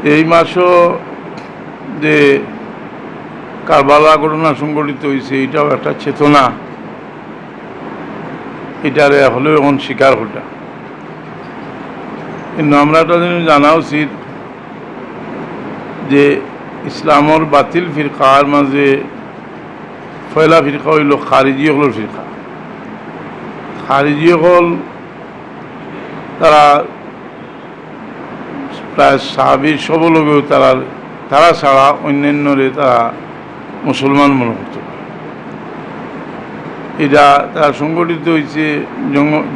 এই মাসও যে কারবালা ঘটনা সংঘটিত হয়েছে এটাও একটা চেতনা, এটারে হলেও এখন স্বীকার হটা। কিন্তু আমরা একটা জিনিস জানা উচিত যে ইসলামর বাতিল ফিরকার মাঝে পয়লা ফিরকা হইল খারিজি হলের ফিরকা। খারিজি হল তারা প্রায় সাহাবীর সবলোকেও তারা ছাড়া অন্যান্যরে তারা মুসলমান মনে করত। এটা তারা সংগঠিত হয়েছে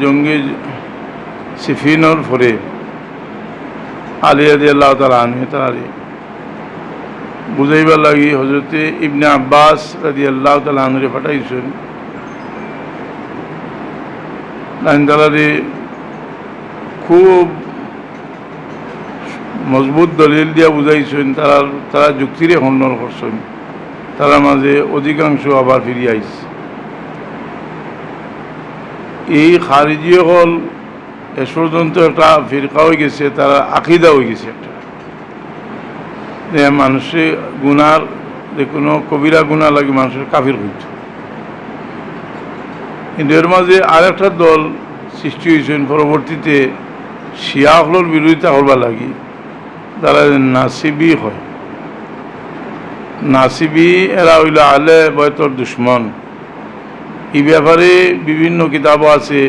জঙ্গে সিফিনর পরে। আলী রাদিয়াল্লাহু তাআলা আনহু তারা বুঝাইবার লাগি হজরতে ইবনে আব্বাস রাদিয়াল্লাহু তাআলা আনহুরে পাঠাইছেন। তারারে খুব মজবুত দলিল দিয়া বুঝাইছেন, তারা যুক্তিরে খণ্ডন করছেন, তারা মাঝে অধিকাংশ আবার ফিরিয়ে আইছে। এই খারিজি হল এ পর্যন্ত একটা ফিরকা হয়ে গেছে, তারা আকিদা হয়ে গেছে একটা, যে মানুষে গুনার যে কোনো কবিরা গুণা লাগে মানুষের কাফির হইত। কিন্তু এর মাঝে আর একটা দল সৃষ্টি হয়েছেন পরবর্তীতে শিয়া হলর বিরোধিতা করবার লাগি, তারা নাসিবি হয়। নাসিবি এরা হইল আহলে বয়তর দুশ্মন। এই ব্যাপারে বিভিন্ন কিতাবও আছে,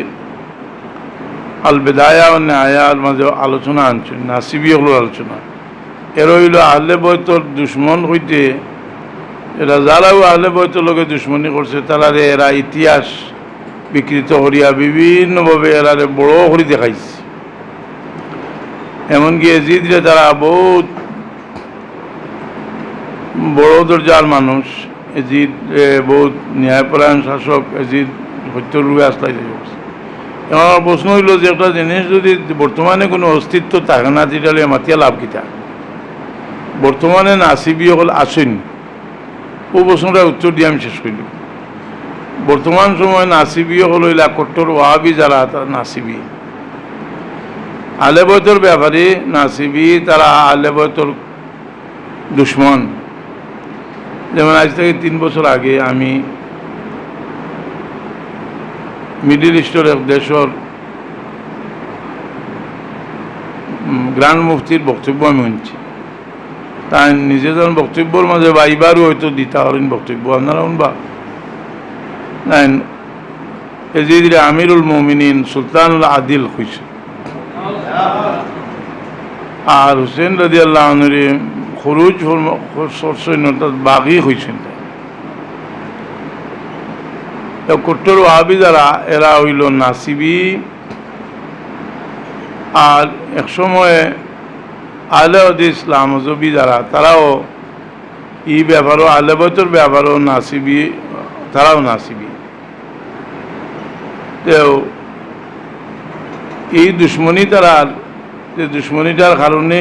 আল বেদায়া ও নেহায়ার মাঝে আলোচনা আনছেন, নাসিবি হল আলোচনা। এরা হইল আহলে বয়তর দুশ্মন হইতে, এরা যারাও আহলে বয়তর লোকে দুশ্মনী করছে তারারে এরা ইতিহাস বিকৃত করিয়া বিভিন্নভাবে এরারে বড় করে দেখাইছে। এমনকি এজিদরে তারা বহুত বড় দরজার মানুষ, এজিদ বহুত ন্যায়পরায়ণ শাসক, এজিদ সত্যর রূপে আস্থায় যাইছে। আমার প্রশ্ন হইল যে একটা জিনিস যদি বর্তমানে কোনো অস্তিত্ব থাকে না, যেটালে মাতিয়া লাভ কিতা? বর্তমানে নাসিবি হল আসেন, ও প্রশ্নটা উত্তর দিয়ে আমি শেষ করিল। বর্তমান সময় নাসিবি হল হইলা কট্টর ওয়াহাবি যারা, তারা নাসিবি। আহলে বয়তর ব্যাপারে নাসিবি, তারা আহলে বয়তর দুশ্মন। যেমন আজ থেকে 3 বছর আগে আমি মিডিল ইস্টের এক দেশের গ্র্যান্ড মুফতির বক্তব্য আমি শুনছি। তাই নিজে যখন বক্তব্যর মাঝে বা এইবারও হয়তো দিতে পারেন বক্তব্য, আপনারা শুনবা নাই? এজিদরে আমিরুল মুমিনিন সুলতানুল আদিল হয়েছে, আর হুসেন রাদিয়াল্লাহু আনহুরে খরুজ সৈন্যতা বাগি হয়েছেন। কট্টর ওয়াহাবি যারা, এরা হইল নাসিবি। আর একসময় আহলে হাদিস লামজবি যারা, তারাও এই ব্যাপারও আহলে বয়তর ব্যাপারও নাসিবি, তারাও নাসিবি। তো এই দুশ্মনী তারার, যে দুশ্মনীটার কারণে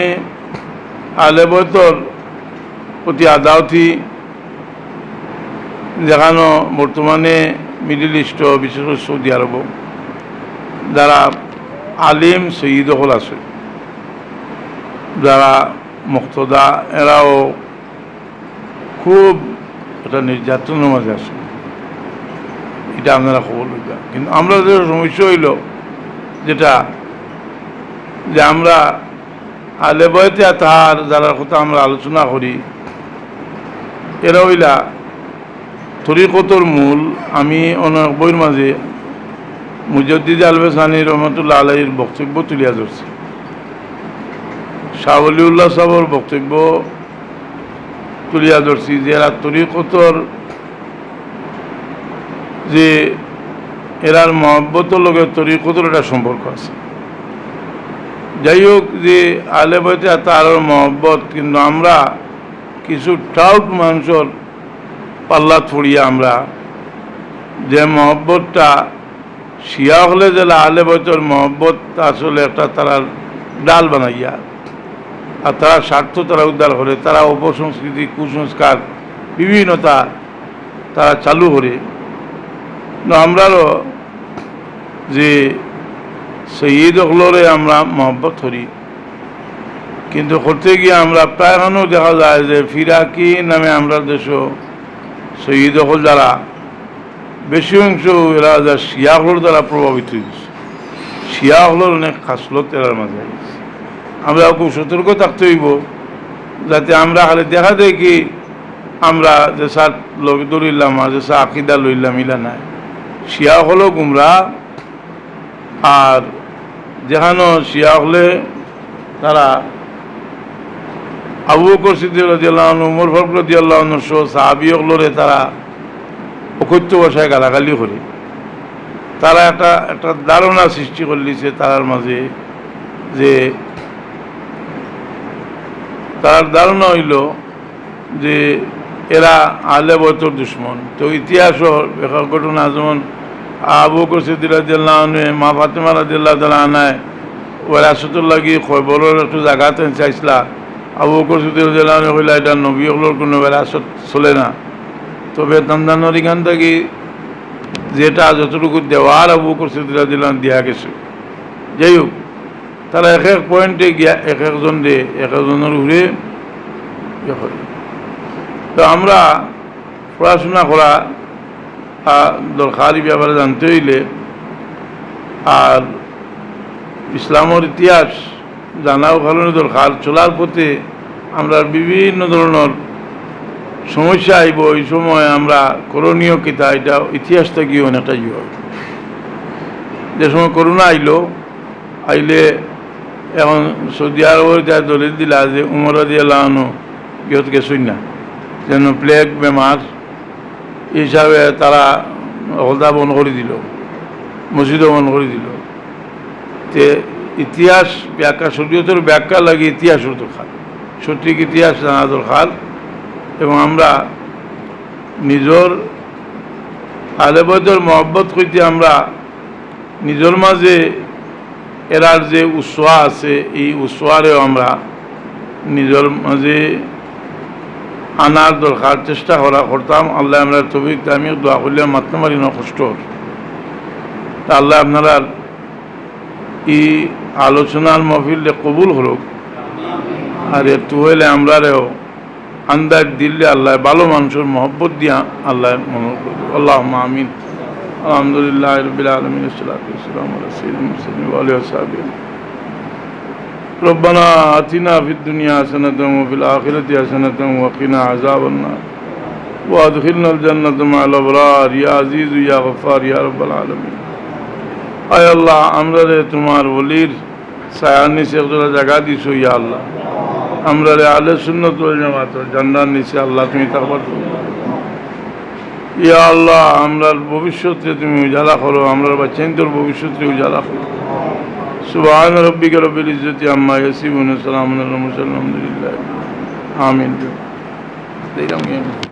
আহলে বয়তর প্রতি আদাওতি দেখানো বর্তমানে মিডিল ইস্ট, বিশেষ করে সৌদি আরব যারা আলিম সৈয়দ হল আছে, যারা মুক্তদা, এরাও খুব একটা নির্যাতনের মাঝে আছে। এটা আপনারা খবর লইবা। কিন্তু আমরা যে সমস্যা হইল যেটা, যে আমরা আহলে বয়তে তাহার যারা কথা আমরা আলোচনা করি, এরা হইলা তরিকতর মূল। আমি অনেক বইয়ের মাঝে মুজাদ্দিদ আলবেসানি রহমতুল্লাহ আলাইহির বক্তব্য তুলিয়া ধরছি, শাহ ওলিউল্লাহ সাহেবের বক্তব্য তুলিয়া ধরছি, যে এরা তরিকতর, যে এরার মহব্বতর লগে তরিকতর একটা সম্পর্ক আছে। যাই হোক, যে আহলে বয়তে তার মহব্বত, কিন্তু আমরা কিছু টাউট মানুষের পাল্লা ছড়িয়ে আমরা যে মহব্বতটা শিয়া হলে যে আহলে বয়তর মহব্বত আসলে একটা তারা ডাল বানাইয়া, আর তারা স্বার্থ তারা উদ্ধার করে, তারা অপসংস্কৃতি, কুসংস্কার বিভিন্নতা তারা চালু করে। আমরারও যে সৈয়দ হলরে আমরা মহব্বত করি, কিন্তু করতে গিয়ে আমরা প্রায় এখনও দেখা যায় যে ফিরাকি নামে আমরা দেশ শহীদ হল যারা বেশি অংশ এরা যা শিয়া হলোর দ্বারা প্রভাবিত হয়েছে। শিয়া হলোর অনেক খাসলত এরার মাঝে আমরা খুব সতর্ক থাকতে হইব, যাতে আমরা খালি দেখা দেখি আমরা যে সার লোক ধরিলাম আর যে সা আকিদা লইলাম ইলা নাই। শিয়া হলো গুমরা, আর যেখানো শিয়া হলে তারা আবু বকর সিদ্দিক রাদিয়াল্লাহু আনহু, উমর ফারুক রাদিয়াল্লাহু আনহু সহ সাহাবী হলরে তারা অকথ্য ভাষায় গালাগালি করে। তারা একটা ধারণা সৃষ্টি করলিছে তার মাঝে, যে তার ধারণা হইল যে এরা আহলে বয়তের দুশ্মন। তো ইতিহাসও ঘটনা, যেমন আবু বকর সিদ্দিক রাদিয়াল্লাহু আনহু মা ফাতেমা রাদিয়াল্লাহু তাআলা আনহায় ওয়ারাসাতুল লাগি খয়বরের একটু জায়গাতে চাইছিলা। আবু বকর সিদ্দিক রাদিয়াল্লাহু আনহু কইলা এটা নবী হলোর কোনো ওয়ারাসত চলে না, তবে তান্দানোর এখান থেকে যেটা যতটুকু দেওয়ার আবু বকর সিদ্দিক রাদিয়াল্লাহু আনহু দেওয়া গেছে। যাই হোক, তারা এক এক পয়েন্টে গিয়া এক একজনের ঘুরে ইয়ে করে। তো আমরা পড়াশোনা করা দরকারি ব্যাপারে জানতে হইলে আর ইসলামের ইতিহাস জানাও ভালো দরকার। চলার পথে আমরা বিভিন্ন ধরনের সমস্যা আইব, এই সময় আমরা করণীয় কিতা এটা ইতিহাস থেকে অনেকটা ইয়ে হয়। যে সময় করোনা আইলে এখন সৌদি আরবের যা দলিল দিলা যে উমর রাদিয়াল্লাহু আনহু ইহত গেছই না, যেন প্লেগ বেমার হিসাবে তারা হলদা বন্ধ করে দিল, মসজিদও বন্ধ করে দিল। তে ইতিহাস ব্যাখ্যা, শরীয়তের ব্যাখ্যা লাগে ইতিহাসের দরকার, সঠিক ইতিহাস জানা দরকার। এবং আমরা নিজের আহলে বয়তের মহব্বত করতে আমরা নিজের মাঝে এরার যে উৎসাহ আছে, এই উৎসাহেও আমরা নিজের মাঝে আনার দরকার, চেষ্টা করতাম। আল্লাহ আমরা তৌফিক আমি দোয়া করলে মাত্র মারি না কষ্ট। তা আল্লাহ আপনারা এই আলোচনার মহফিলে কবুল হলুক, আর একটু হইলে আমরাও আন্দাজ দিলে আল্লাহ ভালো মানুষের মহব্বত দিয়া আল্লাহ মনে করবে। আল্লাহুম্মা আমিন। আলহামদুলিল্লাহ রাব্বিল আলামিন, আসসালাতু ওয়াসসালামু আলা সাইয়্যিদিল মুরসালিন ওয়া আলিহি ওয়া সাহবিহি। ربنا آتنا في الدنيا حسنة وفي الآخرة حسنة وقنا عذاب النار وادخلنا الجنة مع الأبرار يا عزيز يا غفار يا رب العالمين। আয় আল্লাহ, আমরা তোমার ওলির ছায়ার নিচে একটা জায়গা দিছো। ইয়া আল্লাহ, আমরা আহলে সুন্নাত ওয়াল জামাত জান্নার নিচে আল্লাহ তুমি থাকবার। ইয়া আল্লাহ, আমরার ভবিষ্যতে তুমি উজালা করো, আমরার বাচ্চাদের ভবিষ্যতে উজালা করো। সুবহান রাব্বিকা রব্বিল ইজ্জাতি আম্মা ইয়াসিফুন, সালামুন আলাল মুরসালিন, আলহামদুলিল্লাহ। আমিন।